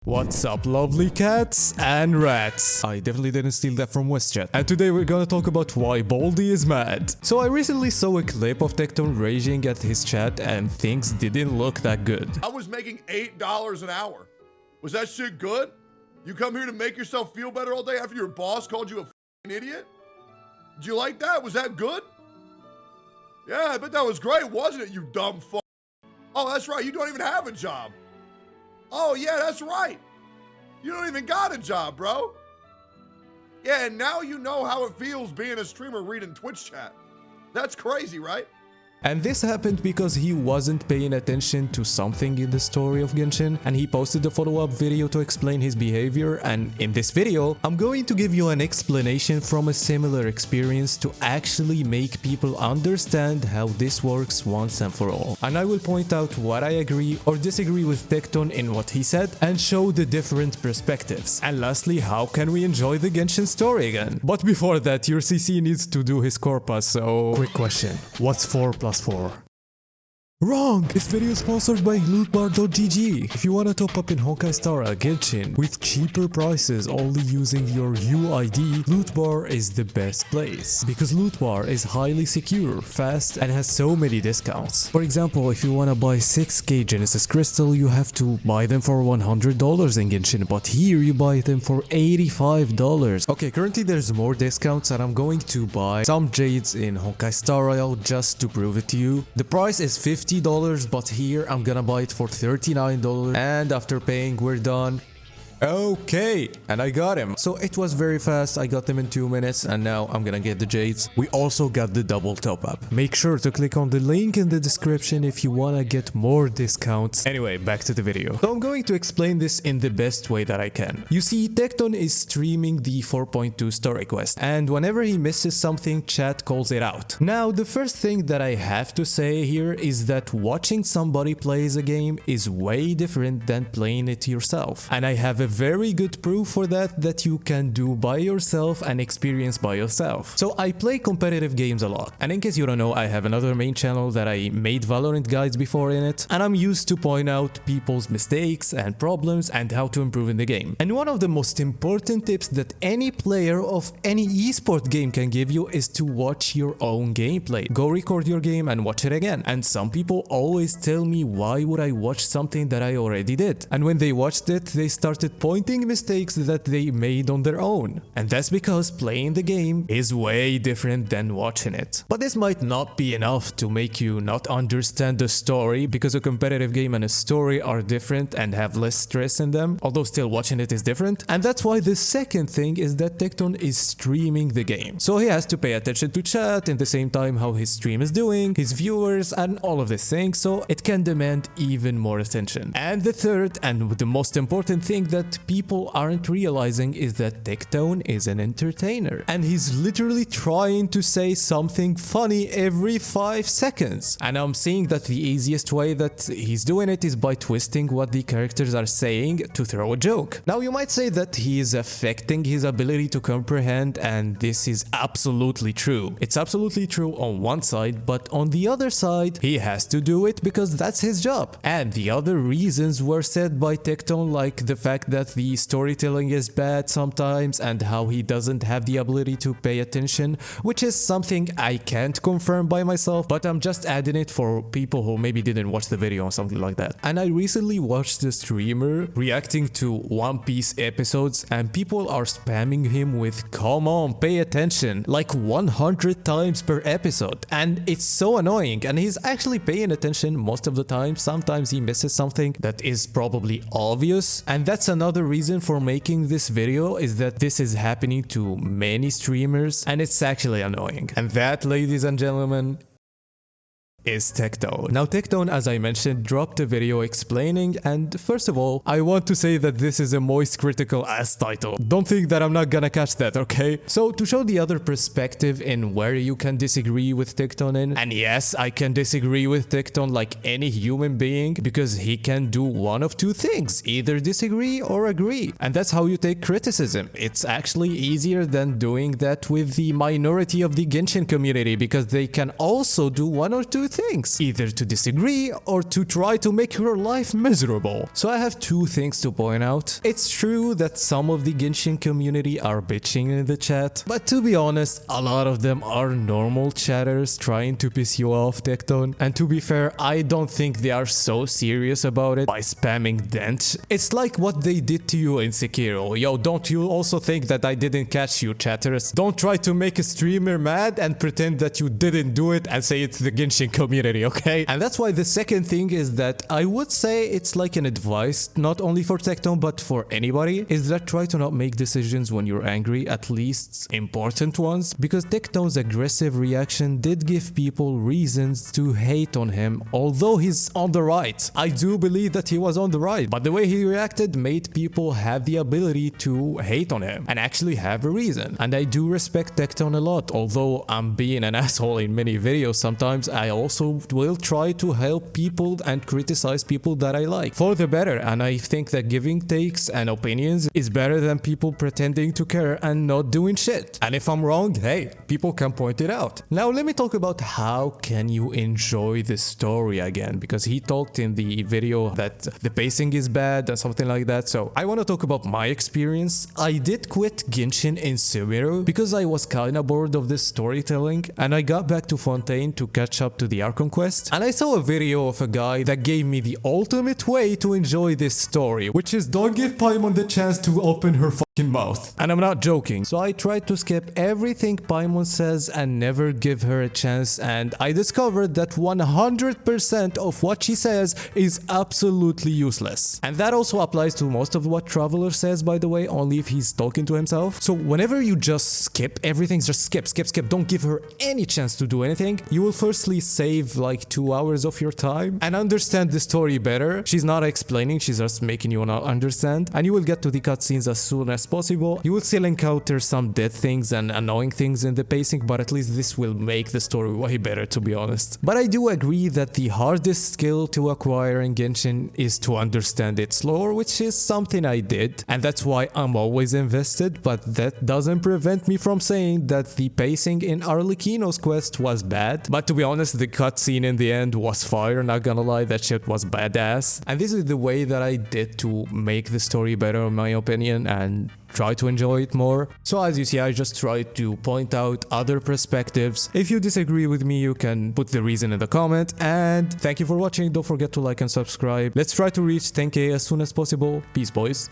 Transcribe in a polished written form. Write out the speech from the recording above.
What's up, lovely cats and rats? I definitely didn't steal that from WestJet. And today we're gonna talk about why Baldy is mad. So I recently saw a clip of Tectone raging at his chat and things didn't look that good. I was making $8 an hour. Was that shit good? You come here to make yourself feel better all day after your boss called you a f***ing idiot? Did you like that? Was that good? Yeah, I bet that was great, wasn't it, you dumb f***? Oh, that's right, you don't even have a job. Oh, yeah, that's right. You don't even got a job, bro. Yeah, and now you know how it feels being a streamer reading Twitch chat. That's crazy, right? And this happened because he wasn't paying attention to something in the story of Genshin, and he posted a follow-up video to explain his behavior. And in this video, I'm going to give you an explanation from a similar experience to actually make people understand how this works once and for all. And I will point out what I agree or disagree with Tectone in what he said and show the different perspectives. And lastly, how can we enjoy the Genshin story again? But before that, your CC needs to do his corpus, so... Quick question, what's 4 + 4? Wrong! This video is sponsored by lootbar.gg. If you wanna top up in Honkai Star Genshin with cheaper prices only using your UID, Lootbar is the best place. Because Lootbar is highly secure, fast, and has so many discounts. For example, if you wanna buy 6k Genesis Crystal, you have to buy them for $100 in Genshin, but here you buy them for $85. Okay, currently there's more discounts and I'm going to buy some Jades in Honkai Star Rail just to prove it to you. The price is $50, but here I'm gonna buy it for $39, and after paying we're done. Okay, and I got him. So it was very fast, I got them in 2 minutes, and now I'm gonna get the Jades. We also got the double top up. Make sure to click on the link in the description if you wanna get more discounts. Anyway, back to the video. So I'm going to explain this in the best way that I can. You see, Tectone is streaming the 4.2 story quest, and whenever he misses something, chat calls it out. Now, the first thing that I have to say here is that watching somebody plays a game is way different than playing it yourself. And I have a very good proof for that you can do by yourself and experience by yourself. So I play competitive games a lot, and in case you don't know, I have another main channel that I made Valorant guides before in it, and I'm used to point out people's mistakes and problems and how to improve in the game. And one of the most important tips that any player of any esport game can give you is to watch your own gameplay. Go record your game and watch it again. And some people always tell me, why would I watch something that I already did? And when they watched it, they started pointing mistakes that they made on their own. And that's because playing the game is way different than watching it. But this might not be enough to make you not understand the story, because a competitive game and a story are different and have less stress in them, although still watching it is different. And that's why the second thing is that Tectone is streaming the game. So he has to pay attention to chat in the same time how his stream is doing, his viewers, and all of these things, so it can demand even more attention. And the third and the most important thing that people aren't realizing is that Tectone is an entertainer, and he's literally trying to say something funny every 5 seconds. And I'm seeing that the easiest way that he's doing it is by twisting what the characters are saying to throw a joke. Now you might say that he is affecting his ability to comprehend, and this is absolutely true. It's absolutely true on one side, but on the other side, he has to do it because that's his job. And the other reasons were said by Tectone, like the fact that the storytelling is bad sometimes and how he doesn't have the ability to pay attention, which is something I can't confirm by myself, but I'm just adding it for people who maybe didn't watch the video or something like that. And I recently watched a streamer reacting to One Piece episodes, and people are spamming him with "come on, pay attention" like 100 times per episode, and it's so annoying. And he's actually paying attention most of the time. Sometimes he misses something that is probably obvious, and that's another reason for making this video, is that this is happening to many streamers and it's actually annoying. And that, ladies and gentlemen, is Tectone. Now Tectone, as I mentioned, dropped a video explaining, and first of all, I want to say that this is a moist critical ass title. Don't think that I'm not gonna catch that, okay? So to show the other perspective in where you can disagree with Tectone in, and yes, I can disagree with Tectone like any human being, because he can do one of two things, either disagree or agree. And that's how you take criticism. It's actually easier than doing that with the minority of the Genshin community, because they can also do one or two things, either to disagree or to try to make your life miserable. So I have two things to point out. It's true that some of the Genshin community are bitching in the chat, but to be honest, a lot of them are normal chatters trying to piss you off, Tectone. And to be fair, I don't think they are so serious about it by spamming dent. It's like what they did to you in Sekiro. Yo, don't you also think that I didn't catch you, chatters? Don't try to make a streamer mad and pretend that you didn't do it and say it's the Genshin community, okay? And that's why the second thing is that I would say it's like an advice, not only for Tectone but for anybody, is that try to not make decisions when you're angry, at least important ones, because Tectone's aggressive reaction did give people reasons to hate on him, although he's on the right. I do believe that he was on the right, but the way he reacted made people have the ability to hate on him and actually have a reason. And I do respect Tectone a lot, although I'm being an asshole in many videos sometimes. I also will try to help people and criticize people that I like for the better, and I think that giving takes and opinions is better than people pretending to care and not doing shit. And if I'm wrong, hey, people can point it out. Now let me talk about how can you enjoy the story again, because he talked in the video that the pacing is bad and something like that. So I want to talk about my experience. I did quit Genshin in Sumeru because I was kinda bored of this storytelling, and I got back to Fontaine to catch up to the Archon quest, and I saw a video of a guy that gave me the ultimate way to enjoy this story, which is don't give Paimon the chance to open her fucking mouth. And I'm not joking. So I tried to skip everything Paimon says and never give her a chance, and I discovered that 100% of what she says is absolutely useless. And that also applies to most of what Traveler says, by the way, only if he's talking to himself. So whenever you just skip everything, just skip, don't give her any chance to do anything, you will firstly save like 2 hours of your time and understand the story better. She's not explaining, she's just making you not understand, and you will get to the cutscenes as soon as possible. You will still encounter some dead things and annoying things in the pacing, but at least this will make the story way better, to be honest. But I do agree that the hardest skill to acquire in Genshin is to understand its lore, which is something I did, and that's why I'm always invested, but that doesn't prevent me from saying that the pacing in Arlecchino's quest was bad. But to be honest, the cutscene in the end was fire, not gonna lie, that shit was badass. And this is the way that I did to make the story better, in my opinion, and try to enjoy it more. So as you see, I just tried to point out other perspectives. If you disagree with me, you can put the reason in the comment. And thank you for watching. Don't forget to like and subscribe. Let's try to reach 10k as soon as possible. Peace, boys.